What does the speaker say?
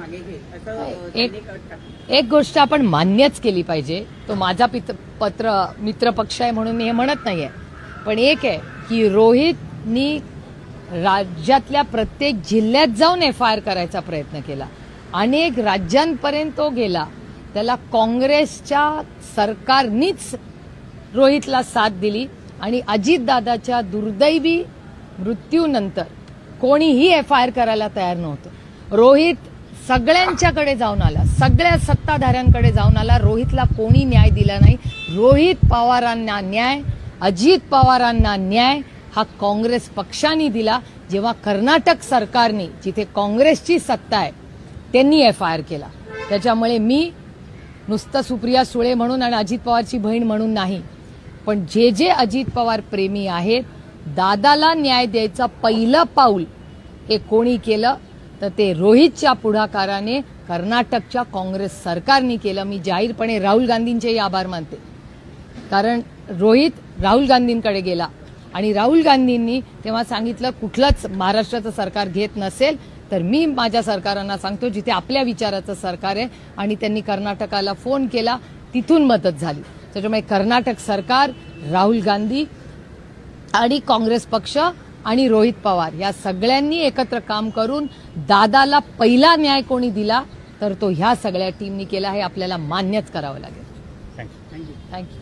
मागे घेईल असं एक गोष्ट आपण मान्यच केली पाहिजे. तो माझा मित्र पक्ष आहे म्हणून मी हे म्हणत नाहीये, पण एक आहे की रोहितनी राज्यातल्या प्रत्येक जिल्ह्यात जाऊन FIR करायचा प्रयत्न केला. अनेक राज्यांपर्यंत तो गेला. त्याला काँग्रेसच्या सरकारनीच रोहितला साथ दिली आणि अजितदादाच्या दुर्दैवी मृत्यूनंतर कोणीही FIR करायला तयार नव्हतं. रोहित सगळ्यांच्याकडे जाऊन आला, सगळ्या सत्ताधाऱ्यांकडे जाऊन आला. रोहितला कोणी न्याय दिला नाही. रोहित पवारांना न्याय, अजित पवारांना न्याय हा काँग्रेस पक्षाने दिला. जेव्हा कर्नाटक सरकारने, जिथे काँग्रेसची सत्ता आहे, त्यांनी FIR केला. त्याच्यामुळे मी नुसतं सुप्रिया सुळे म्हणून आणि अजित पवारची बहीण म्हणून नाही, पण जे अजित पवार प्रेमी आहेत, दादाला न्याय द्यायचं पहिलं पाऊल हे कोणी केलं तर ते रोहितच्या पुढाकाराने कर्नाटकच्या काँग्रेस सरकारने केलं. मी जाहीरपणे राहुल गांधींचेही आभार मानते, कारण रोहित राहुल गांधींकडे गेला आणि राहुल गांधींनी तेव्हा सांगितलं कुठलंच महाराष्ट्राचं सरकार घेत नसेल तर मी माझ्या सरकारांना सांगतो जिथे आपल्या विचाराचं सरकार आहे, आणि त्यांनी कर्नाटकाला फोन केला, तिथून मदत झाली. त्याच्यामुळे कर्नाटक सरकार, राहुल गांधी आणि काँग्रेस पक्ष आणि रोहित पवार या सगळ्यांनी एकत्र काम करून दादाला पहिला न्याय कोणी दिला तर तो ह्या सगळ्या टीमनी केला. हे आपल्याला मान्यच करावं लागेल. थँक्यू. थँक्यू.